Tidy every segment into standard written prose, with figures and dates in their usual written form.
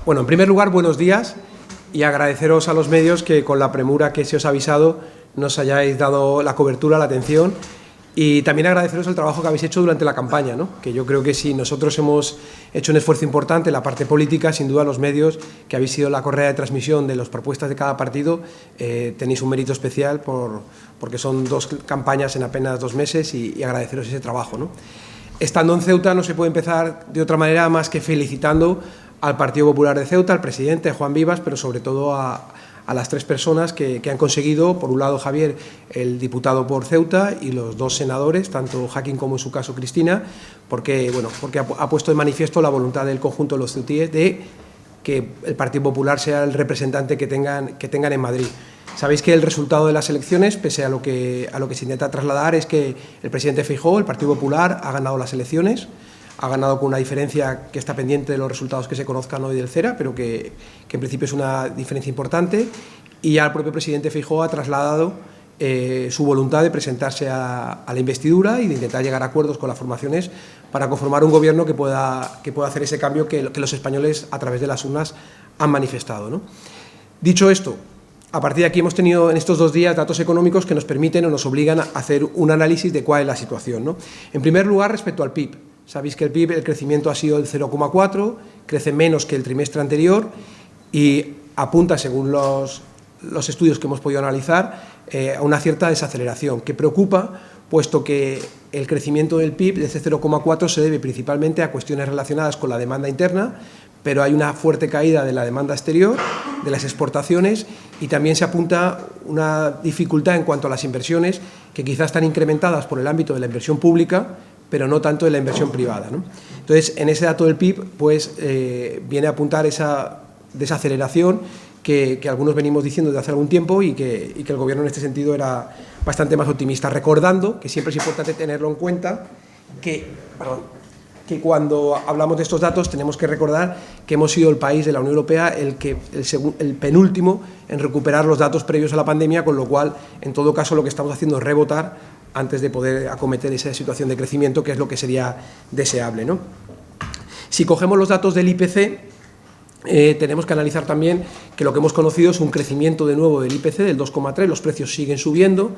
Bueno, en primer lugar, buenos días y agradeceros a los medios que con la premura que se os ha avisado nos hayáis dado la cobertura, la atención, y también agradeceros el trabajo que habéis hecho durante la campaña, ¿no? Que yo creo que si nosotros hemos hecho un esfuerzo importante en la parte política, sin duda los medios, que habéis sido la correa de transmisión de las propuestas de cada partido, tenéis un mérito especial porque son dos campañas en apenas 2 meses y agradeceros ese trabajo, ¿no? Estando en Ceuta no se puede empezar de otra manera más que felicitando al Partido Popular de Ceuta, al presidente Juan Vivas, pero sobre todo a las 3 personas que han conseguido, por un lado Javier, el diputado por Ceuta, y los 2 senadores, tanto Joaquín como en su caso Cristina, porque ha puesto de manifiesto la voluntad del conjunto de los ceutíes de que el Partido Popular sea el representante que tengan en Madrid. Sabéis que el resultado de las elecciones, pese a lo que se intenta trasladar, es que el presidente Feijóo, el Partido Popular, ha ganado las elecciones, ha ganado con una diferencia que está pendiente de los resultados que se conozcan hoy del CERA, pero que en principio es una diferencia importante, y ya el propio presidente Feijóo ha trasladado su voluntad de presentarse a la investidura y de intentar llegar a acuerdos con las formaciones para conformar un gobierno que pueda hacer ese cambio que los españoles a través de las urnas han manifestado, ¿no? Dicho esto, a partir de aquí hemos tenido en estos 2 días datos económicos que nos permiten o nos obligan a hacer un análisis de cuál es la situación, ¿no? En primer lugar, respecto al PIB. Sabéis que el PIB, el crecimiento ha sido el 0,4, crece menos que el trimestre anterior y apunta, según los estudios que hemos podido analizar, a una cierta desaceleración, que preocupa, puesto que el crecimiento del PIB de ese 0,4 se debe principalmente a cuestiones relacionadas con la demanda interna, pero hay una fuerte caída de la demanda exterior, de las exportaciones, y también se apunta una dificultad en cuanto a las inversiones, que quizás están incrementadas por el ámbito de la inversión pública, pero no tanto de la inversión privada, ¿no? Entonces, en ese dato del PIB, pues, viene a apuntar esa desaceleración que algunos venimos diciendo desde hace algún tiempo y que el Gobierno en este sentido era bastante más optimista, recordando que siempre es importante tenerlo en cuenta que cuando hablamos de estos datos tenemos que recordar que hemos sido el país de la Unión Europea el penúltimo en recuperar los datos previos a la pandemia, con lo cual, en todo caso, lo que estamos haciendo es rebotar antes de poder acometer esa situación de crecimiento, que es lo que sería deseable, ¿no? Si cogemos los datos del IPC, tenemos que analizar también que lo que hemos conocido es un crecimiento de nuevo del IPC del 2,3, los precios siguen subiendo,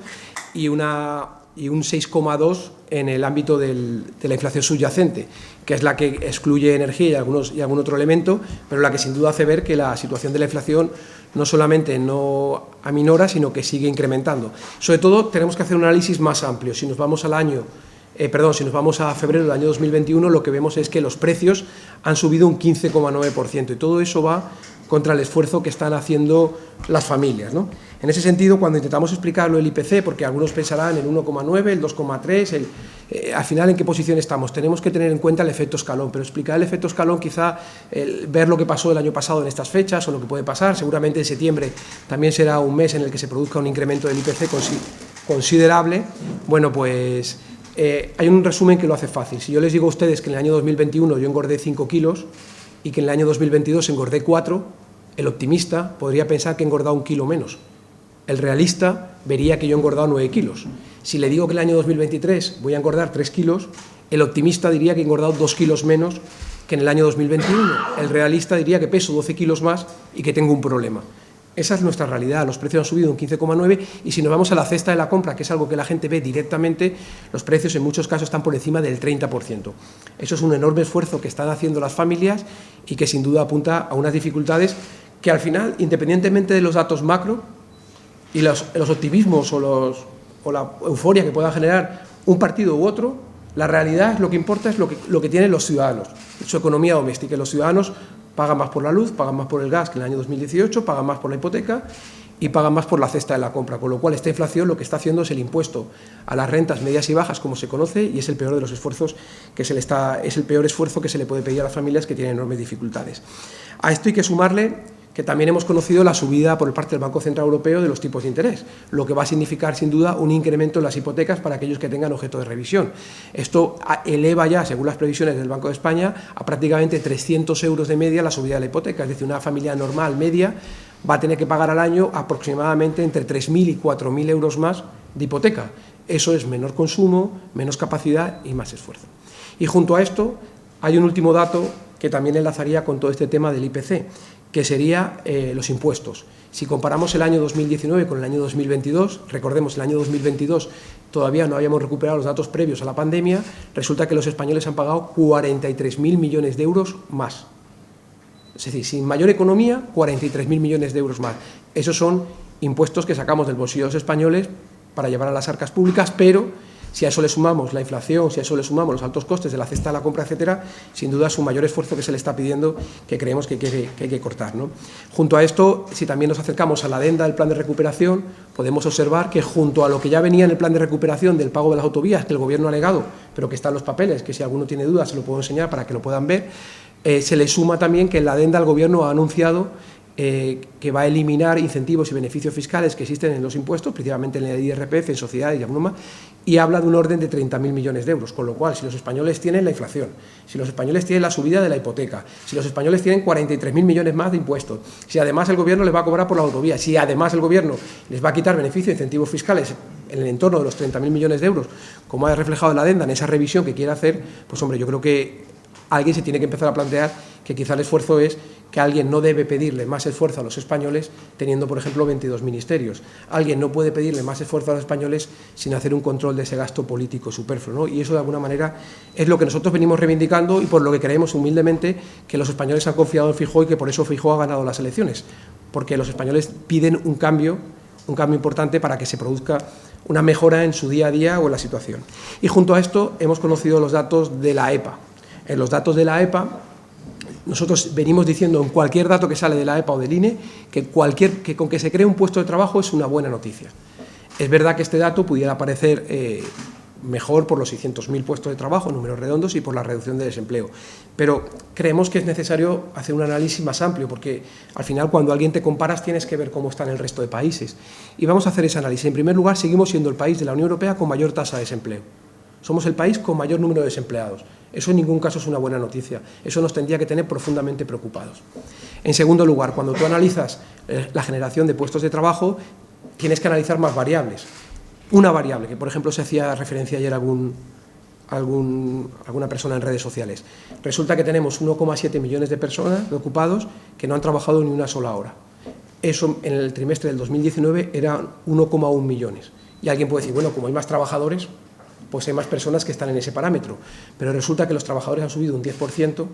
y un 6,2 en el ámbito de la inflación subyacente, que es la que excluye energía y algún otro elemento, pero la que sin duda hace ver que la situación de la inflación no solamente no aminora, sino que sigue incrementando. Sobre todo, tenemos que hacer un análisis más amplio. Si nos vamos a febrero del año 2021, lo que vemos es que los precios han subido un 15,9%, y todo eso va contra el esfuerzo que están haciendo las familias, ¿no? En ese sentido, cuando intentamos explicarlo el IPC, porque algunos pensarán el 1,9, el 2,3, al final, ¿en qué posición estamos? Tenemos que tener en cuenta el efecto escalón, pero explicar el efecto escalón, quizá ver lo que pasó el año pasado en estas fechas o lo que puede pasar, seguramente en septiembre también será un mes en el que se produzca un incremento del IPC considerable. Bueno, pues hay un resumen que lo hace fácil. Si yo les digo a ustedes que en el año 2021 yo engordé 5 kilos y que en el año 2022 engordé 4, el optimista podría pensar que he engordado 1 kilo menos. El realista vería que yo he engordado 9 kilos. Si le digo que en el año 2023 voy a engordar 3 kilos, el optimista diría que he engordado 2 kilos menos que en el año 2021. El realista diría que peso 12 kilos más y que tengo un problema. Esa es nuestra realidad. Los precios han subido un 15,9, y si nos vamos a la cesta de la compra, que es algo que la gente ve directamente, los precios en muchos casos están por encima del 30%. Eso es un enorme esfuerzo que están haciendo las familias y que sin duda apunta a unas dificultades que al final, independientemente de los datos macro y los optimismos o la euforia que pueda generar un partido u otro, la realidad es lo que importa, es lo que tienen los ciudadanos, su economía doméstica. Los ciudadanos pagan más por la luz, pagan más por el gas que en el año 2018, pagan más por la hipoteca y pagan más por la cesta de la compra, con lo cual esta inflación lo que está haciendo es el impuesto a las rentas medias y bajas, como se conoce, y es el peor de los esfuerzos es el peor esfuerzo que se le puede pedir a las familias que tienen enormes dificultades. A esto hay que sumarle que también hemos conocido la subida por parte del Banco Central Europeo de los tipos de interés, lo que va a significar sin duda un incremento en las hipotecas para aquellos que tengan objeto de revisión. Esto eleva ya, según las previsiones del Banco de España, a prácticamente 300 euros de media la subida de la hipoteca, es decir, una familia normal, media, va a tener que pagar al año aproximadamente entre 3.000 y 4.000 euros más de hipoteca. Eso es menor consumo, menos capacidad y más esfuerzo. Y junto a esto hay un último dato que también enlazaría con todo este tema del IPC, que sería los impuestos. Si comparamos el año 2019 con el año 2022, recordemos, el año 2022 todavía no habíamos recuperado los datos previos a la pandemia, resulta que los españoles han pagado 43.000 millones de euros más. Es decir, sin mayor economía, 43.000 millones de euros más. Esos son impuestos que sacamos del bolsillo de los españoles para llevar a las arcas públicas, pero si a eso le sumamos la inflación, si a eso le sumamos los altos costes de la cesta de la compra, etcétera, sin duda es un mayor esfuerzo que se le está pidiendo, que creemos que hay que cortar, ¿no? Junto a esto, si también nos acercamos a la adenda del plan de recuperación, podemos observar que junto a lo que ya venía en el plan de recuperación del pago de las autovías, que el Gobierno ha negado, pero que está en los papeles, que si alguno tiene dudas se lo puedo enseñar para que lo puedan ver, se le suma también que en la adenda el Gobierno ha anunciado que va a eliminar incentivos y beneficios fiscales que existen en los impuestos, principalmente en el IRPF, en sociedades y alguno más, y habla de un orden de 30.000 millones de euros, con lo cual, si los españoles tienen la inflación, si los españoles tienen la subida de la hipoteca, si los españoles tienen 43.000 millones más de impuestos, si además el Gobierno les va a cobrar por la autovía, si además el Gobierno les va a quitar beneficios e incentivos fiscales en el entorno de los 30.000 millones de euros, como ha reflejado la adenda en esa revisión que quiere hacer, pues hombre, yo creo que alguien se tiene que empezar a plantear que quizá el esfuerzo es que alguien no debe pedirle más esfuerzo a los españoles teniendo, por ejemplo, 22 ministerios. Alguien no puede pedirle más esfuerzo a los españoles sin hacer un control de ese gasto político superfluo, ¿no? Y eso, de alguna manera, es lo que nosotros venimos reivindicando y por lo que creemos humildemente que los españoles han confiado en Feijóo y que por eso Feijóo ha ganado las elecciones, porque los españoles piden un cambio importante para que se produzca una mejora en su día a día o en la situación. Y junto a esto hemos conocido los datos de la EPA. En los datos de la EPA, nosotros venimos diciendo en cualquier dato que sale de la EPA o del INE que con que se cree un puesto de trabajo es una buena noticia. Es verdad que este dato pudiera parecer mejor por los 600.000 puestos de trabajo, números redondos, y por la reducción del desempleo. Pero creemos que es necesario hacer un análisis más amplio, porque al final cuando alguien te comparas tienes que ver cómo está en el resto de países. Y vamos a hacer ese análisis. En primer lugar, seguimos siendo el país de la Unión Europea con mayor tasa de desempleo. Somos el país con mayor número de desempleados. Eso en ningún caso es una buena noticia. Eso nos tendría que tener profundamente preocupados. En segundo lugar, cuando tú analizas la generación de puestos de trabajo, tienes que analizar más variables. Una variable, que por ejemplo se hacía referencia ayer a alguna persona en redes sociales. Resulta que tenemos 1,7 millones de personas, de ocupados, que no han trabajado ni una sola hora. Eso en el trimestre del 2019 eran 1,1 millones. Y alguien puede decir, bueno, como hay más trabajadores, pues hay más personas que están en ese parámetro. Pero resulta que los trabajadores han subido un 10%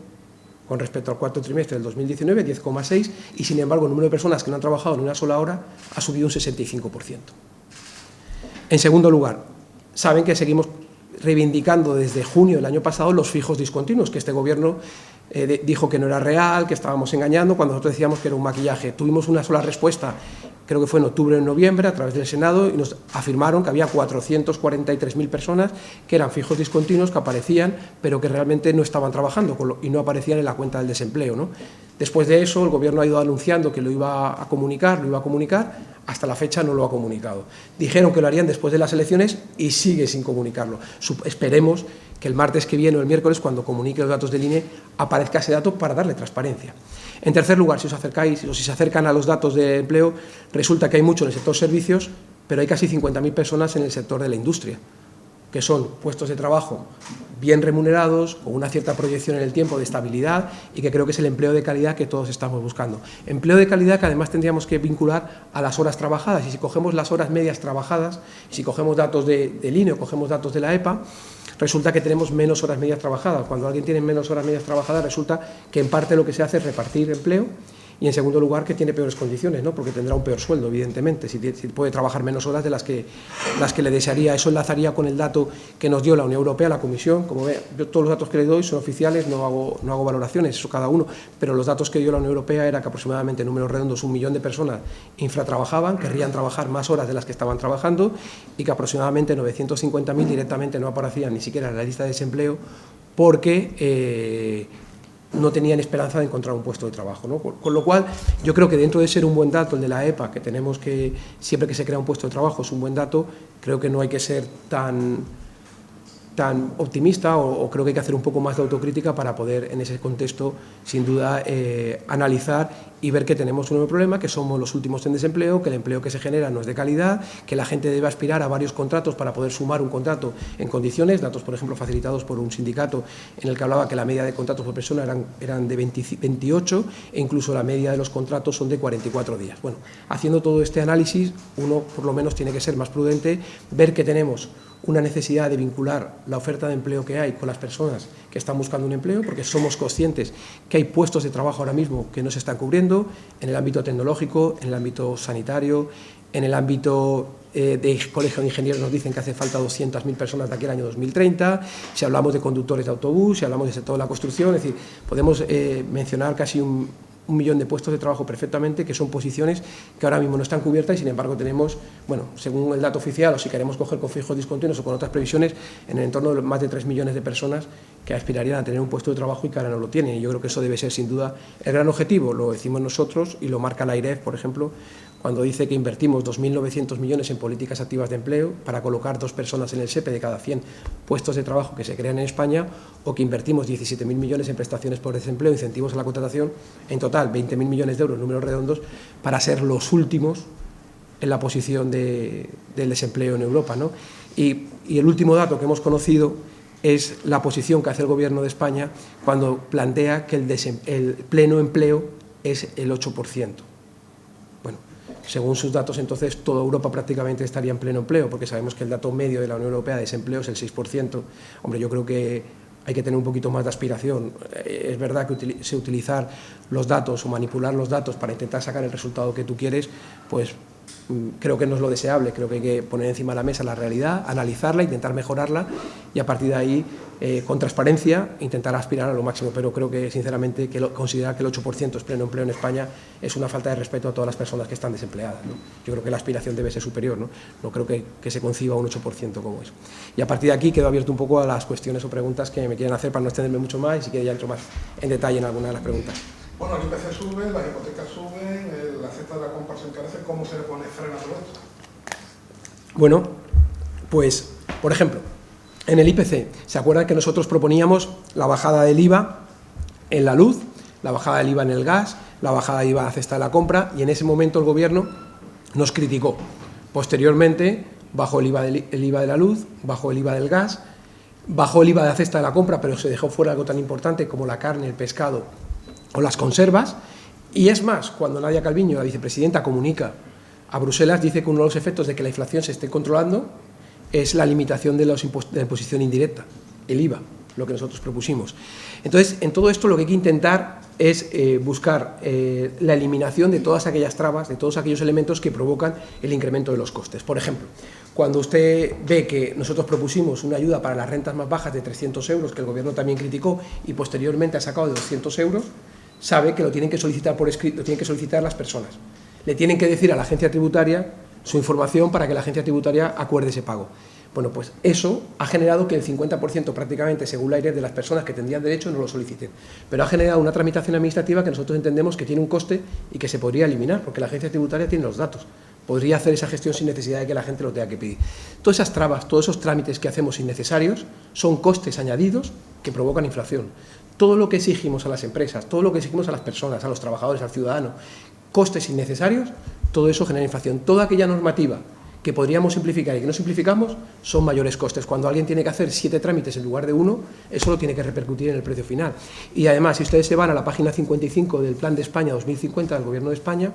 con respecto al cuarto trimestre del 2019, 10,6%, y sin embargo el número de personas que no han trabajado ni una sola hora ha subido un 65%. En segundo lugar, saben que seguimos reivindicando desde junio del año pasado los fijos discontinuos, que este Gobierno dijo que no era real, que estábamos engañando, cuando nosotros decíamos que era un maquillaje. Tuvimos una sola respuesta, creo que fue en octubre o en noviembre, a través del Senado, y nos afirmaron que había 443.000 personas que eran fijos discontinuos, que aparecían, pero que realmente no estaban trabajando y no aparecían en la cuenta del desempleo, ¿no? Después de eso, el Gobierno ha ido anunciando que lo iba a comunicar, hasta la fecha no lo ha comunicado. Dijeron que lo harían después de las elecciones y sigue sin comunicarlo. Esperemos que el martes que viene o el miércoles, cuando comunique los datos del INE, aparezca ese dato para darle transparencia. En tercer lugar, si os acercáis o si se acercan a los datos de empleo, resulta que hay mucho en el sector servicios, pero hay casi 50.000 personas en el sector de la industria, que son puestos de trabajo bien remunerados, con una cierta proyección en el tiempo de estabilidad y que creo que es el empleo de calidad que todos estamos buscando. Empleo de calidad que además tendríamos que vincular a las horas trabajadas, y si cogemos las horas medias trabajadas, si cogemos datos del INE o cogemos datos de la EPA, resulta que tenemos menos horas medias trabajadas. Cuando alguien tiene menos horas medias trabajadas, resulta que en parte lo que se hace es repartir empleo, y en segundo lugar que tiene peores condiciones, ¿no? Porque tendrá un peor sueldo, evidentemente, si puede trabajar menos horas de las que le desearía. Eso enlazaría con el dato que nos dio la Unión Europea, la Comisión. Como ve, yo todos los datos que le doy son oficiales, no hago valoraciones, eso cada uno, pero los datos que dio la Unión Europea era que aproximadamente, en números redondos, 1 millón de personas infratrabajaban, querrían trabajar más horas de las que estaban trabajando, y que aproximadamente 950.000 directamente no aparecían ni siquiera en la lista de desempleo porque no tenían esperanza de encontrar un puesto de trabajo, ¿no? Con lo cual, yo creo que dentro de ser un buen dato el de la EPA, que tenemos que, siempre que se crea un puesto de trabajo es un buen dato, creo que no hay que ser tan optimista, o creo que hay que hacer un poco más de autocrítica para poder, en ese contexto, sin duda, analizar y ver que tenemos un nuevo problema, que somos los últimos en desempleo, que el empleo que se genera no es de calidad, que la gente debe aspirar a varios contratos para poder sumar un contrato en condiciones, datos, por ejemplo, facilitados por un sindicato en el que hablaba que la media de contratos por persona eran de 28 e incluso la media de los contratos son de 44 días. Bueno, haciendo todo este análisis, uno por lo menos tiene que ser más prudente, ver que tenemos una necesidad de vincular la oferta de empleo que hay con las personas que están buscando un empleo, porque somos conscientes que hay puestos de trabajo ahora mismo que no se están cubriendo en el ámbito tecnológico, en el ámbito sanitario, en el ámbito de colegio de ingenieros nos dicen que hace falta 200.000 personas de aquí al año 2030, si hablamos de conductores de autobús, si hablamos del sector de la construcción, es decir, podemos mencionar casi un millón de puestos de trabajo perfectamente, que son posiciones que ahora mismo no están cubiertas y sin embargo tenemos, bueno, según el dato oficial o si queremos coger con fijos discontinuos o con otras previsiones, en el entorno de más de 3 millones de personas que aspirarían a tener un puesto de trabajo y que ahora no lo tienen. Y yo creo que eso debe ser sin duda el gran objetivo, lo decimos nosotros y lo marca la AIREF, por ejemplo, cuando dice que invertimos 2.900 millones en políticas activas de empleo para colocar 2 personas en el SEPE de cada 100 puestos de trabajo que se crean en España, o que invertimos 17.000 millones en prestaciones por desempleo, incentivos a la contratación, en total 20.000 millones de euros, números redondos, para ser los últimos en la posición del desempleo en Europa, ¿no? Y el último dato que hemos conocido es la posición que hace el Gobierno de España cuando plantea que el pleno empleo es el 8%. Bueno, según sus datos, entonces, toda Europa prácticamente estaría en pleno empleo, porque sabemos que el dato medio de la Unión Europea de desempleo es el 6%. Hombre, yo creo que hay que tener un poquito más de aspiración. Es verdad que utilizar los datos o manipular los datos para intentar sacar el resultado que tú quieres, pues creo que no es lo deseable. Creo que hay que poner encima de la mesa la realidad, analizarla, intentar mejorarla y a partir de ahí, con transparencia, intentar aspirar a lo máximo. Pero creo que, sinceramente, considerar que el 8% es pleno empleo en España es una falta de respeto a todas las personas que están desempleadas, ¿no? Yo creo que la aspiración debe ser superior, ¿no? No creo que se conciba un 8% como eso. Y a partir de aquí quedo abierto un poco a las cuestiones o preguntas que me quieran hacer para no extenderme mucho más y si quiere ya entro más en detalle en alguna de las preguntas. Bueno, el IPC sube, las hipotecas suben, la cesta de la compra se encarece. ¿Cómo se le pone freno a todo esto? Bueno, pues, por ejemplo, en el IPC, ¿se acuerdan que nosotros proponíamos la bajada del IVA en la luz, la bajada del IVA en el gas, la bajada del IVA en la cesta de la compra? Y en ese momento el Gobierno nos criticó. Posteriormente, bajó el IVA de la luz, bajó el IVA del gas, bajó el IVA de la cesta de la compra, pero se dejó fuera algo tan importante como la carne, el pescado o las conservas. Y es más, cuando Nadia Calviño, la vicepresidenta, comunica a Bruselas, dice que uno de los efectos de que la inflación se esté controlando es la limitación de la imposición indirecta, el IVA, lo que nosotros propusimos. Entonces, en todo esto lo que hay que intentar es buscar la eliminación de todas aquellas trabas, de todos aquellos elementos que provocan el incremento de los costes. Por ejemplo, cuando usted ve que nosotros propusimos una ayuda para las rentas más bajas de 300 euros, que el Gobierno también criticó y posteriormente ha sacado de 200 euros, sabe que lo tienen que solicitar por escrito, lo tienen que solicitar las personas. Le tienen que decir a la agencia tributaria su información para que la agencia tributaria acuerde ese pago. Bueno, pues eso ha generado que el 50% prácticamente, según la AIREF, de las personas que tendrían derecho no lo soliciten. Pero ha generado una tramitación administrativa que nosotros entendemos que tiene un coste y que se podría eliminar, porque la agencia tributaria tiene los datos. Podría hacer esa gestión sin necesidad de que la gente lo tenga que pedir. Todas esas trabas, todos esos trámites que hacemos innecesarios son costes añadidos que provocan inflación. Todo lo que exigimos a las empresas, todo lo que exigimos a las personas, a los trabajadores, al ciudadano, costes innecesarios, todo eso genera inflación. Toda aquella normativa que podríamos simplificar y que no simplificamos son mayores costes. Cuando alguien tiene que hacer 7 trámites en lugar de 1, eso lo tiene que repercutir en el precio final. Y además, si ustedes se van a la página 55 del Plan de España 2050 del Gobierno de España,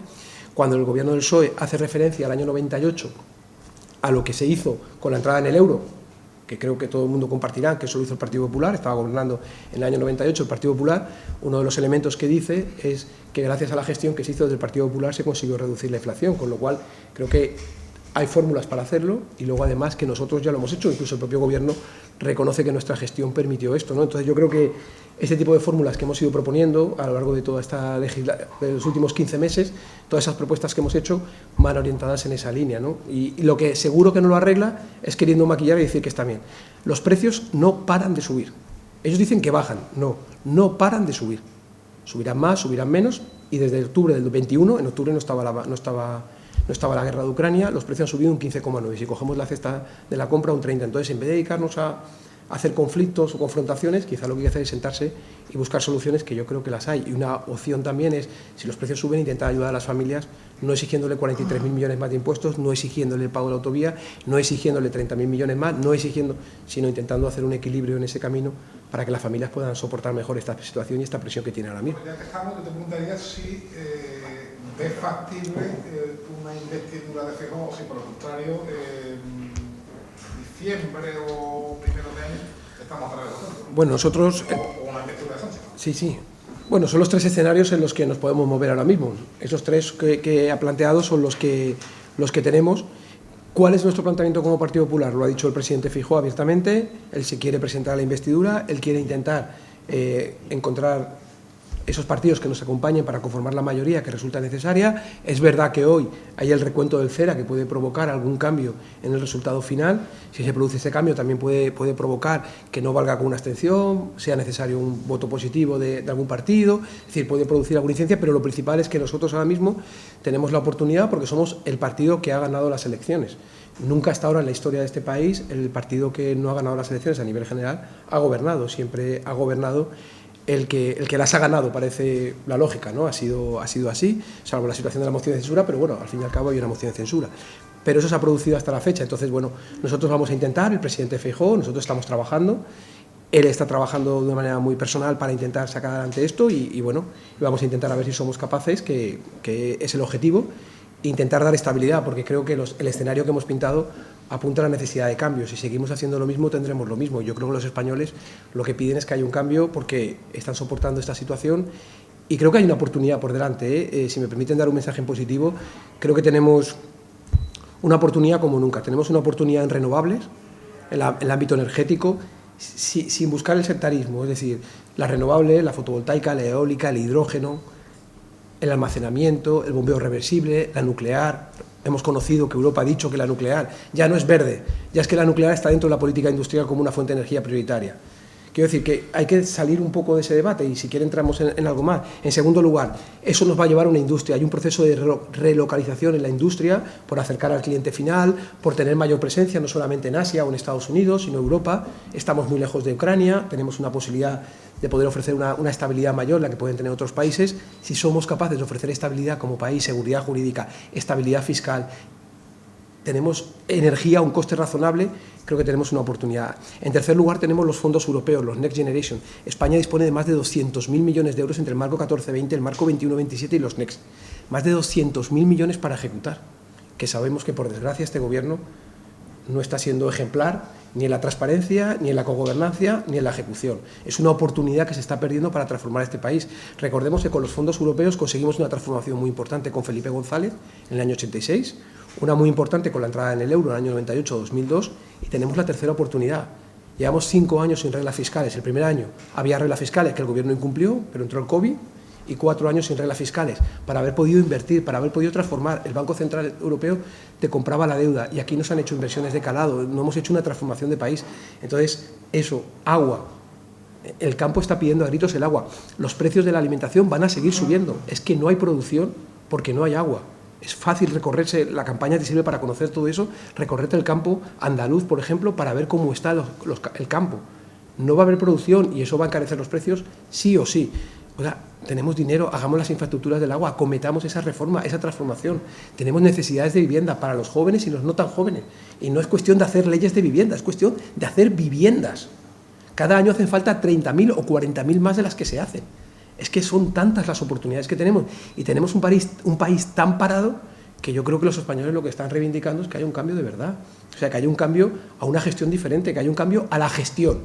cuando el Gobierno del PSOE hace referencia al año 98 a lo que se hizo con la entrada en el euro, que creo que todo el mundo compartirá, que eso lo hizo el Partido Popular, estaba gobernando en el año 98 el Partido Popular, uno de los elementos que dice es que gracias a la gestión que se hizo desde el Partido Popular se consiguió reducir la inflación, con lo cual creo que hay fórmulas para hacerlo y luego además que nosotros ya lo hemos hecho, incluso el propio Gobierno reconoce que nuestra gestión permitió esto, ¿no? Entonces yo creo que este tipo de fórmulas que hemos ido proponiendo a lo largo de toda esta de los últimos 15 meses, todas esas propuestas que hemos hecho van orientadas en esa línea, ¿no? Y lo que seguro que no lo arregla es queriendo maquillar y decir que está bien. Los precios no paran de subir. Ellos dicen que bajan, no paran de subir. Subirán más, subirán menos y desde octubre del 21, en octubre no estaba la guerra de Ucrania, los precios han subido un 15,9, si cogemos la cesta de la compra un 30, entonces en vez de dedicarnos a hacer conflictos o confrontaciones, quizá lo que hay que hacer es sentarse y buscar soluciones, que yo creo que las hay. Y una opción también es, si los precios suben, intentar ayudar a las familias, no exigiéndole 43.000 millones más de impuestos, no exigiéndole el pago de la autovía, no exigiéndole 30.000 millones más, no exigiendo, sino intentando hacer un equilibrio en ese camino para que las familias puedan soportar mejor esta situación y esta presión que tienen ahora mismo. Ya que estamos, yo te preguntaría si ves factible una investidura de Feijóo, o si por el contrario, diciembre o primero de año, estamos atrás de vosotros. Bueno, nosotros... O una investidura de Sánchez. Sí, sí. Bueno, son los tres escenarios en los que nos podemos mover ahora mismo. Esos tres que ha planteado son los que tenemos. ¿Cuál es nuestro planteamiento como Partido Popular? Lo ha dicho el presidente Feijóo abiertamente. Él se quiere presentar a la investidura, él quiere intentar encontrar esos partidos que nos acompañen para conformar la mayoría que resulta necesaria. Es verdad que hoy hay el recuento del CERA que puede provocar algún cambio en el resultado final. Si se produce ese cambio también puede provocar que no valga con una abstención, sea necesario un voto positivo de algún partido, es decir, puede producir alguna incidencia, pero lo principal es que nosotros ahora mismo tenemos la oportunidad porque somos el partido que ha ganado las elecciones. Nunca hasta ahora en la historia de este país el partido que no ha ganado las elecciones a nivel general ha gobernado, siempre ha gobernado el que las ha ganado, parece la lógica, ¿no? Ha sido así, salvo la situación de la moción de censura, pero bueno, al fin y al cabo hay una moción de censura. Pero eso se ha producido hasta la fecha, entonces, bueno, nosotros vamos a intentar, el presidente Feijóo, nosotros estamos trabajando, él está trabajando de una manera muy personal para intentar sacar adelante esto y bueno, vamos a intentar a ver si somos capaces, que es el objetivo, intentar dar estabilidad, porque creo que el escenario que hemos pintado apunta a la necesidad de cambio. Si seguimos haciendo lo mismo, tendremos lo mismo. Yo creo que los españoles lo que piden es que haya un cambio porque están soportando esta situación y creo que hay una oportunidad por delante. Si me permiten dar un mensaje en positivo, creo que tenemos una oportunidad como nunca. Tenemos una oportunidad en renovables, en el ámbito energético, sin buscar el sectarismo, es decir, la renovable, la fotovoltaica, la eólica, el hidrógeno, el almacenamiento, el bombeo reversible, la nuclear. Hemos conocido que Europa ha dicho que la nuclear ya no es verde, ya es que la nuclear está dentro de la política industrial como una fuente de energía prioritaria. Quiero decir que hay que salir un poco de ese debate y si quiere entramos en algo más. En segundo lugar, eso nos va a llevar a una industria. Hay un proceso de relocalización en la industria por acercar al cliente final, por tener mayor presencia no solamente en Asia o en Estados Unidos, sino en Europa. Estamos muy lejos de Ucrania, tenemos una posibilidad de poder ofrecer una estabilidad mayor, la que pueden tener otros países. Si somos capaces de ofrecer estabilidad como país, seguridad jurídica, estabilidad fiscal, tenemos energía a un coste razonable, creo que tenemos una oportunidad. En tercer lugar, tenemos los fondos europeos, los Next Generation. España dispone de más de 200.000 millones de euros entre el marco 14-20, el marco 21-27 y los Next. Más de 200.000 millones para ejecutar, que sabemos que, por desgracia, este gobierno no está siendo ejemplar ni en la transparencia, ni en la cogobernanza, ni en la ejecución. Es una oportunidad que se está perdiendo para transformar este país. Recordemos que con los fondos europeos conseguimos una transformación muy importante con Felipe González en el año 86, una muy importante con la entrada en el euro en el año 98-2002 y tenemos la tercera oportunidad. Llevamos 5 años sin reglas fiscales. El primer año había reglas fiscales que el gobierno incumplió, pero entró el COVID, y 4 años sin reglas fiscales, para haber podido invertir, para haber podido transformar. El Banco Central Europeo te compraba la deuda y aquí nos han hecho inversiones de calado, no hemos hecho una transformación de país. Entonces, eso, agua, el campo está pidiendo a gritos el agua, los precios de la alimentación van a seguir subiendo, es que no hay producción porque no hay agua. Es fácil recorrerse, la campaña te sirve para conocer todo eso, recorrerte el campo andaluz, por ejemplo, para ver cómo está el campo. No va a haber producción y eso va a encarecer los precios sí o sí. O sea, tenemos dinero, hagamos las infraestructuras del agua, acometamos esa reforma, esa transformación. Tenemos necesidades de vivienda para los jóvenes y los no tan jóvenes. Y no es cuestión de hacer leyes de vivienda, es cuestión de hacer viviendas. Cada año hacen falta 30.000 o 40.000 más de las que se hacen. Es que son tantas las oportunidades que tenemos y tenemos un país tan parado que yo creo que los españoles lo que están reivindicando es que haya un cambio de verdad. O sea, que haya un cambio a una gestión diferente, que haya un cambio a la gestión,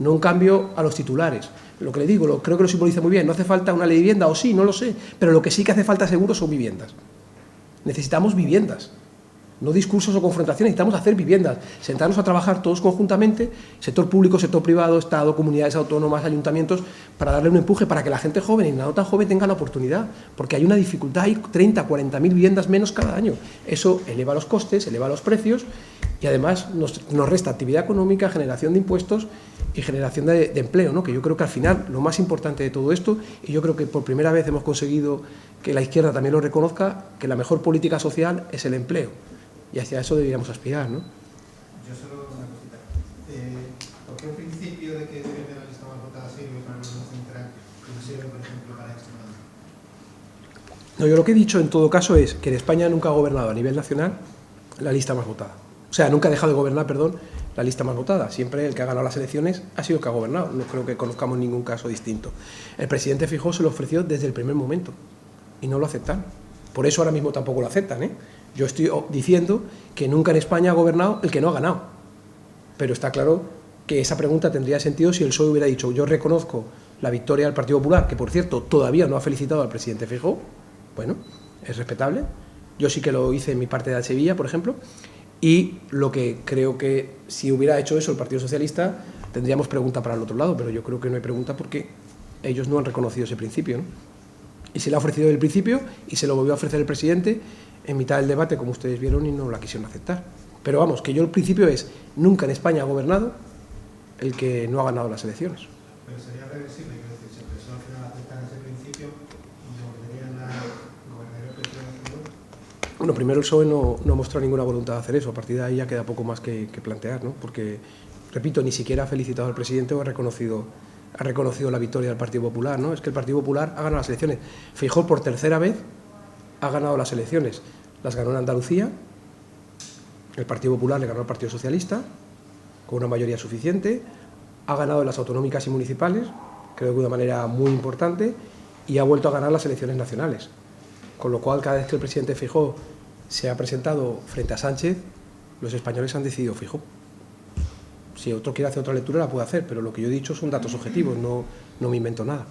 no un cambio a los titulares. Lo que le digo, creo que lo simboliza muy bien, no hace falta una ley de vivienda, o sí, no lo sé, pero lo que sí que hace falta seguro son viviendas. Necesitamos viviendas, no discursos o confrontaciones, necesitamos hacer viviendas, sentarnos a trabajar todos conjuntamente, sector público, sector privado, Estado, comunidades autónomas, ayuntamientos, para darle un empuje para que la gente joven y la no tan joven tenga la oportunidad, porque hay una dificultad, hay 30, 40.000 viviendas menos cada año. Eso eleva los costes, eleva los precios y además nos resta actividad económica, generación de impuestos y generación de empleo, ¿no? Que yo creo que al final lo más importante de todo esto, y yo creo que por primera vez hemos conseguido que la izquierda también lo reconozca, que la mejor política social es el empleo. Y hacia eso deberíamos aspirar, ¿no? Yo solo una cosita. ¿Por qué sentido de que debe de la lista más votada sirve para el gobierno central, que no sirve, por ejemplo, para Extremadura? No, yo lo que he dicho en todo caso es que en España nunca ha gobernado a nivel nacional la lista más votada. O sea, nunca ha dejado de gobernar, perdón, la lista más votada. Siempre el que ha ganado las elecciones ha sido el que ha gobernado. No creo que conozcamos ningún caso distinto. El presidente Feijóo se lo ofreció desde el primer momento y no lo aceptaron. Por eso ahora mismo tampoco lo aceptan, ¿eh? Yo estoy diciendo que nunca en España ha gobernado el que no ha ganado. Pero está claro que esa pregunta tendría sentido si el PSOE hubiera dicho: yo reconozco la victoria del Partido Popular, que por cierto todavía no ha felicitado al presidente Feijóo. Bueno, es respetable. Yo sí que lo hice en mi parte de Sevilla, por ejemplo, y lo que creo que si hubiera hecho eso el Partido Socialista tendríamos pregunta para el otro lado, pero yo creo que no hay pregunta porque ellos no han reconocido ese principio, ¿no? Y se le ha ofrecido desde el principio y se lo volvió a ofrecer el presidente en mitad del debate, como ustedes vieron, y no la quisieron aceptar. Pero vamos, que yo el principio es: nunca en España ha gobernado el que no ha ganado las elecciones. Pero sería reversible, quiero decir, si el PSOE al final aceptan ese principio, ¿gobernaría el Partido Nacional? Bueno, primero el PSOE no ha mostrado ninguna voluntad de hacer eso. A partir de ahí ya queda poco más que plantear, ¿no? Porque, repito, ni siquiera ha felicitado al presidente o ha reconocido la victoria del Partido Popular, ¿no? Es que el Partido Popular ha ganado las elecciones. Feijóo por tercera vez ha ganado las elecciones. Las ganó en Andalucía, el Partido Popular le ganó al Partido Socialista con una mayoría suficiente, ha ganado en las autonómicas y municipales, creo que de una manera muy importante, y ha vuelto a ganar las elecciones nacionales. Con lo cual, cada vez que el presidente Feijóo se ha presentado frente a Sánchez, los españoles han decidido Feijóo. Si otro quiere hacer otra lectura, la puede hacer, pero lo que yo he dicho son datos objetivos, no me invento nada.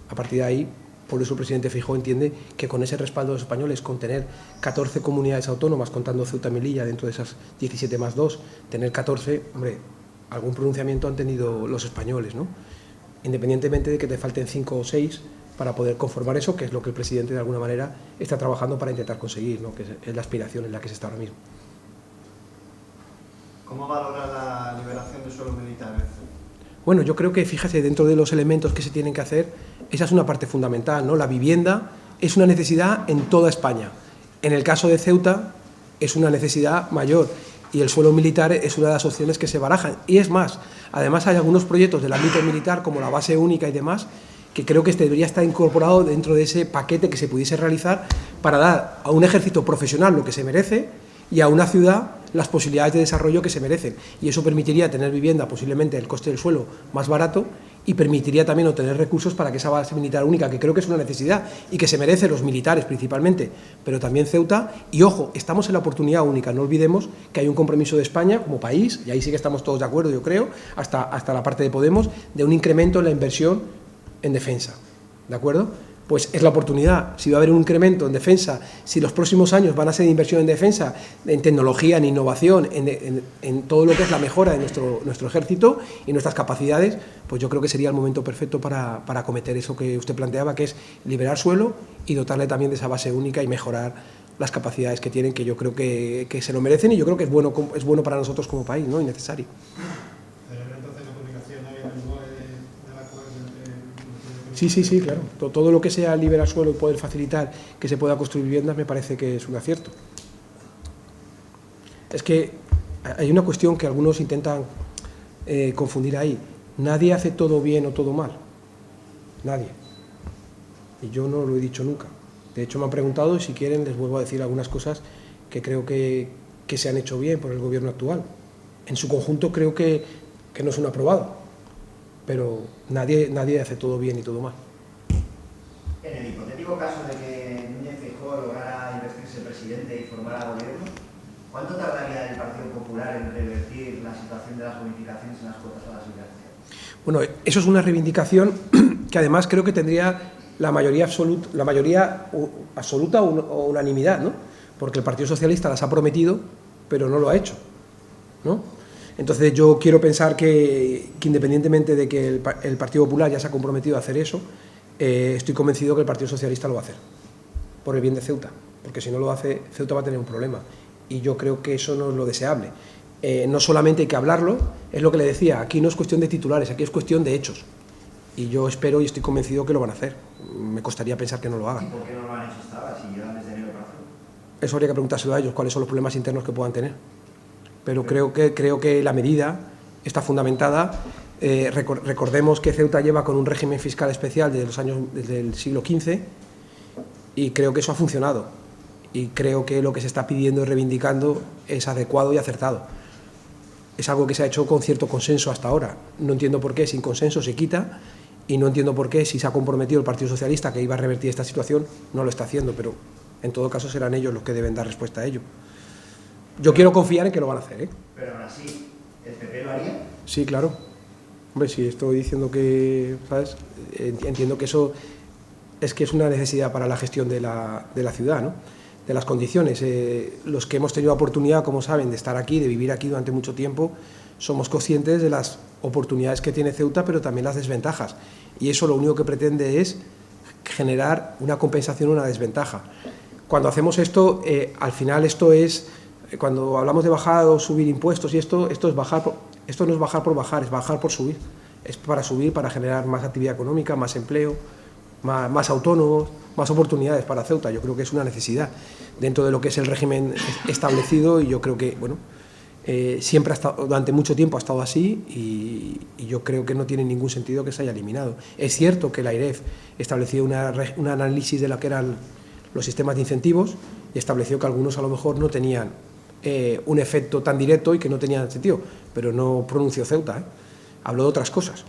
A partir de ahí, por eso el presidente Feijóo entiende que con ese respaldo de los españoles, con tener 14 comunidades autónomas, contando Ceuta y Melilla dentro de esas 17 más 2, tener 14, hombre, algún pronunciamiento han tenido los españoles, ¿no? Independientemente de que te falten 5 o 6 para poder conformar eso, que es lo que el presidente de alguna manera está trabajando para intentar conseguir, ¿no? Que es la aspiración en la que se está ahora mismo. ¿Cómo valora la liberación de suelo militar? Bueno, yo creo que, fíjate, dentro de los elementos que se tienen que hacer, esa es una parte fundamental, ¿no? La vivienda es una necesidad en toda España. En el caso de Ceuta es una necesidad mayor y el suelo militar es una de las opciones que se barajan. Y es más, además hay algunos proyectos del ámbito militar, como la base única y demás, que creo que debería estar incorporado dentro de ese paquete que se pudiese realizar para dar a un ejército profesional lo que se merece y a una ciudad las posibilidades de desarrollo que se merecen. Y eso permitiría tener vivienda, posiblemente el coste del suelo más barato, y permitiría también obtener recursos para que esa base militar única, que creo que es una necesidad y que se merecen los militares principalmente, pero también Ceuta. Y ojo, estamos en la oportunidad única, no olvidemos que hay un compromiso de España como país, y ahí sí que estamos todos de acuerdo, yo creo, hasta la parte de Podemos, de un incremento en la inversión en defensa, ¿de acuerdo? Pues es la oportunidad. Si va a haber un incremento en defensa, si los próximos años van a ser de inversión en defensa, en tecnología, en innovación, en todo lo que es la mejora de nuestro ejército y nuestras capacidades, pues yo creo que sería el momento perfecto para acometer eso que usted planteaba, que es liberar suelo y dotarle también de esa base única y mejorar las capacidades que tienen, que yo creo que se lo merecen, y yo creo que es bueno para nosotros como país, ¿no? Y necesario. Sí, claro. Todo lo que sea liberar suelo y poder facilitar que se pueda construir viviendas me parece que es un acierto. Es que hay una cuestión que algunos intentan confundir ahí. Nadie hace todo bien o todo mal. Nadie. Y yo no lo he dicho nunca. De hecho, me han preguntado y si quieren les vuelvo a decir algunas cosas que creo que se han hecho bien por el gobierno actual. En su conjunto creo que no es un aprobado. Pero nadie hace todo bien y todo mal. En el hipotético caso de que Núñez Feijóo lograra investirse presidente y formara gobierno, ¿cuánto tardaría el Partido Popular en revertir la situación de las bonificaciones en las cuotas a la seguridad social? Bueno, eso es una reivindicación que además creo que tendría la mayoría absoluta o unanimidad, ¿no? Porque el Partido Socialista las ha prometido, pero no lo ha hecho, ¿no? Entonces yo quiero pensar que independientemente de que el Partido Popular ya se ha comprometido a hacer eso, estoy convencido que el Partido Socialista lo va a hacer, por el bien de Ceuta, porque si no lo hace, Ceuta va a tener un problema, y yo creo que eso no es lo deseable. No solamente hay que hablarlo, es lo que le decía, aquí no es cuestión de titulares, aquí es cuestión de hechos, y yo espero y estoy convencido que lo van a hacer. Me costaría pensar que no lo hagan. ¿Y por qué no lo han hecho hasta ahora, si llevan desde enero para hacerlo? Eso habría que preguntárselo a ellos, cuáles son los problemas internos que puedan tener. Pero creo que la medida está fundamentada Recordemos que Ceuta lleva con un régimen fiscal especial desde el siglo XV y creo que eso ha funcionado. Y creo que lo que se está pidiendo y reivindicando es adecuado y acertado. Es algo que se ha hecho con cierto consenso hasta ahora. No entiendo por qué sin consenso se quita y no entiendo por qué si se ha comprometido el Partido Socialista que iba a revertir esta situación, no lo está haciendo, pero en todo caso serán ellos los que deben dar respuesta a ello. Yo quiero confiar en que lo van a hacer, ¿eh? Pero ahora sí, ¿el PP lo haría? Sí, claro. Hombre, si estoy diciendo que, ¿sabes? Entiendo que eso es una necesidad para la gestión de la ciudad, ¿no? De las condiciones. Los que hemos tenido la oportunidad, como saben, de estar aquí, de vivir aquí durante mucho tiempo, somos conscientes de las oportunidades que tiene Ceuta, pero también las desventajas. Y eso lo único que pretende es generar una compensación, una desventaja. Cuando hacemos esto, al final esto es, cuando hablamos de bajar o subir impuestos y esto es bajar, esto no es bajar por bajar, es bajar por subir. Es para subir, para generar más actividad económica, más empleo, más autónomos, más oportunidades para Ceuta. Yo creo que es una necesidad dentro de lo que es el régimen establecido y yo creo que, bueno, siempre ha estado, durante mucho tiempo ha estado así y yo creo que no tiene ningún sentido que se haya eliminado. Es cierto que la AIREF estableció un análisis de lo que eran los sistemas de incentivos y estableció que algunos a lo mejor no tenían un efecto tan directo y que no tenían sentido, pero no pronunció Ceuta, habló de otras cosas.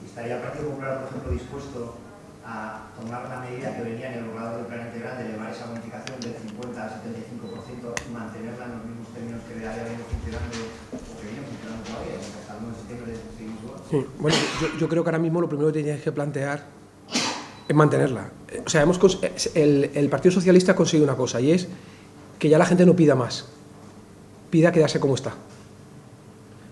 ¿Estaría el Partido Popular, por ejemplo, dispuesto a tomar la medida que venía en el borrador del plan integral de elevar esa bonificación del 50 al 75% y mantenerla en los mismos términos que había venido funcionando o que viene funcionando todavía, porque hasta el 1 de septiembre seguimos igual? Sí, bueno, yo creo que ahora mismo lo primero que teníais que plantear es mantenerla. O sea, el Partido Socialista ha conseguido una cosa y es que ya la gente no pida más, pida quedarse como está.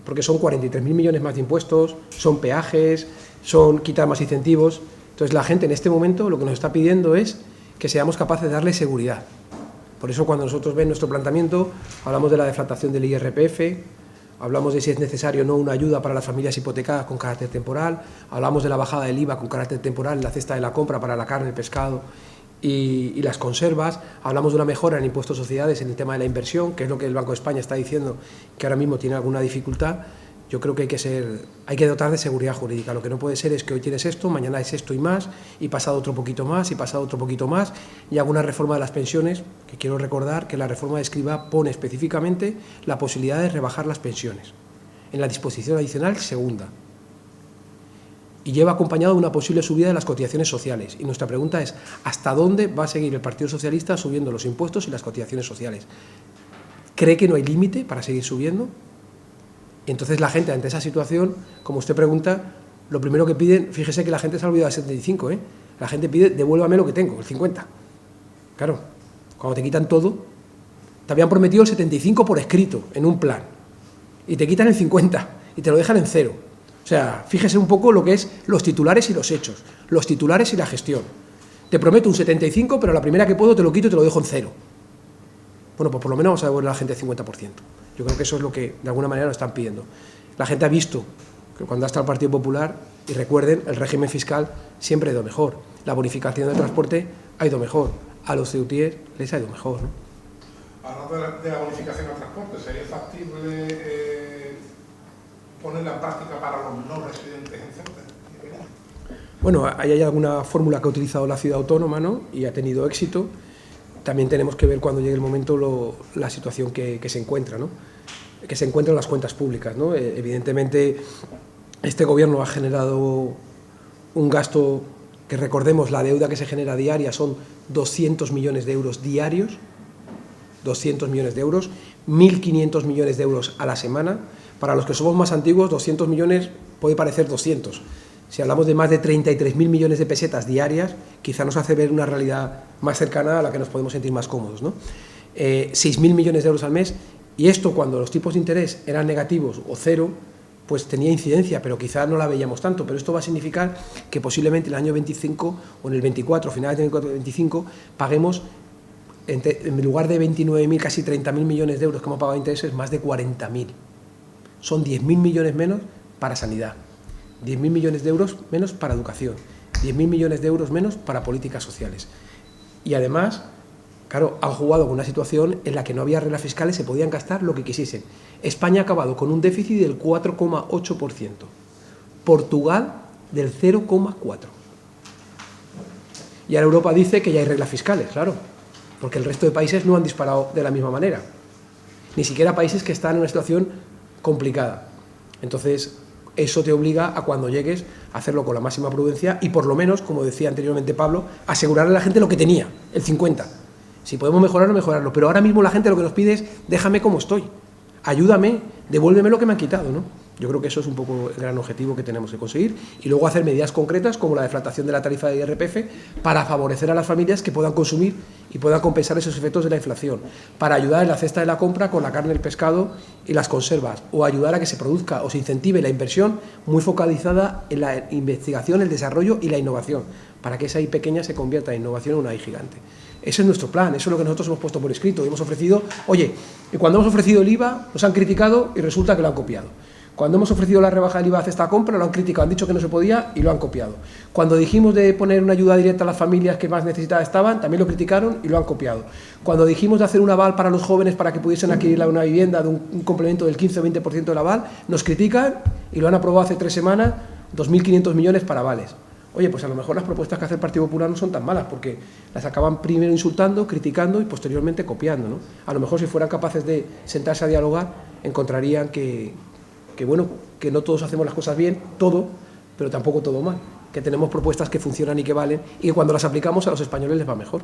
Porque son 43.000 millones más de impuestos, son peajes, son quitar más incentivos. Entonces la gente en este momento lo que nos está pidiendo es que seamos capaces de darle seguridad. Por eso cuando nosotros ven nuestro planteamiento, hablamos de la deflactación del IRPF, hablamos de si es necesario o no una ayuda para las familias hipotecadas con carácter temporal, hablamos de la bajada del IVA con carácter temporal en la cesta de la compra para la carne, el pescado y las conservas, hablamos de una mejora en el impuesto de sociedades en el tema de la inversión, que es lo que el Banco de España está diciendo que ahora mismo tiene alguna dificultad. Yo creo que hay que dotar de seguridad jurídica. Lo que no puede ser es que hoy tienes esto, mañana es esto y más, y pasado otro poquito más, y pasado otro poquito más, y hago una reforma de las pensiones, que quiero recordar que la reforma de Escrivá pone específicamente la posibilidad de rebajar las pensiones, en la disposición adicional segunda, y lleva acompañado de una posible subida de las cotizaciones sociales. Y nuestra pregunta es, ¿hasta dónde va a seguir el Partido Socialista subiendo los impuestos y las cotizaciones sociales? ¿Cree que no hay límite para seguir subiendo? Entonces la gente ante esa situación, como usted pregunta, lo primero que piden, fíjese que la gente se ha olvidado del 75, la gente pide, devuélvame lo que tengo, el 50. Claro, cuando te quitan todo, te habían prometido el 75 por escrito, en un plan, y te quitan el 50, y te lo dejan en cero. O sea, fíjese un poco lo que es los titulares y los hechos, los titulares y la gestión. Te prometo un 75, pero la primera que puedo te lo quito y te lo dejo en cero. Bueno, pues por lo menos vamos a devolver a la gente el 50%. Yo creo que eso es lo que de alguna manera nos están pidiendo. La gente ha visto que cuando ha estado el Partido Popular, y recuerden, el régimen fiscal siempre ha ido mejor. La bonificación del transporte ha ido mejor. A los ceutíes les ha ido mejor, ¿no? Hablando de la bonificación del transporte, ¿sería factible ponerla en práctica para los no residentes en Ceuta? Bueno, ahí hay alguna fórmula que ha utilizado la ciudad autónoma, ¿no? Y ha tenido éxito. También tenemos que ver cuando llegue el momento la situación que se encuentra, ¿no? Que se encuentran las cuentas públicas, ¿no? Evidentemente, este gobierno ha generado un gasto que, recordemos, la deuda que se genera diaria son 200 millones de euros diarios, 200 millones de euros, 1.500 millones de euros a la semana. Para los que somos más antiguos, 200 millones puede parecer 200. Si hablamos de más de 33.000 millones de pesetas diarias, quizá nos hace ver una realidad más cercana a la que nos podemos sentir más cómodos, ¿no? 6.000 millones de euros al mes, y esto cuando los tipos de interés eran negativos o cero, pues tenía incidencia, pero quizá no la veíamos tanto. Pero esto va a significar que posiblemente en el año 25 o en el 24, finales del 25, paguemos, en lugar de 29.000, casi 30.000 millones de euros que hemos pagado de intereses, más de 40.000. Son 10.000 millones menos para sanidad. 10.000 millones de euros menos para educación, 10.000 millones de euros menos para políticas sociales. Y además, Claro, han jugado con una situación en la que no había reglas fiscales, se podían gastar lo que quisiesen. España ha acabado con un déficit del 4,8%. Portugal del 0,4%. Y ahora Europa dice que ya hay reglas fiscales, claro, porque el resto de países no han disparado de la misma manera. Ni siquiera países que están en una situación complicada. Entonces, eso te obliga a, cuando llegues, a hacerlo con la máxima prudencia y, por lo menos, como decía anteriormente Pablo, asegurarle a la gente lo que tenía, el 50%. Si podemos mejorarlo, mejorarlo. Pero ahora mismo la gente lo que nos pide es: déjame como estoy, ayúdame, devuélveme lo que me han quitado, ¿no? Yo creo que eso es un poco el gran objetivo que tenemos que conseguir, y luego hacer medidas concretas como la deflactación de la tarifa de IRPF para favorecer a las familias que puedan consumir y puedan compensar esos efectos de la inflación, para ayudar en la cesta de la compra con la carne, el pescado y las conservas, o ayudar a que se produzca o se incentive la inversión muy focalizada en la investigación, el desarrollo y la innovación, para que esa I pequeña se convierta en innovación en una I gigante. Ese es nuestro plan, eso es lo que nosotros hemos puesto por escrito y hemos ofrecido. Oye, y cuando hemos ofrecido el IVA nos han criticado y resulta que lo han copiado. Cuando hemos ofrecido la rebaja del IVA a esta compra, lo han criticado, han dicho que no se podía y lo han copiado. Cuando dijimos de poner una ayuda directa a las familias que más necesitadas estaban, también lo criticaron y lo han copiado. Cuando dijimos de hacer un aval para los jóvenes para que pudiesen adquirir una vivienda, de un complemento del 15 o 20% del aval, nos critican y lo han aprobado hace 3 semanas, 2.500 millones para avales. Oye, pues a lo mejor las propuestas que hace el Partido Popular no son tan malas, porque las acaban primero insultando, criticando y posteriormente copiando, ¿no? A lo mejor, si fueran capaces de sentarse a dialogar, encontrarían que bueno, que no todos hacemos las cosas bien, todo, pero tampoco todo mal, que tenemos propuestas que funcionan y que valen, y que cuando las aplicamos a los españoles les va mejor.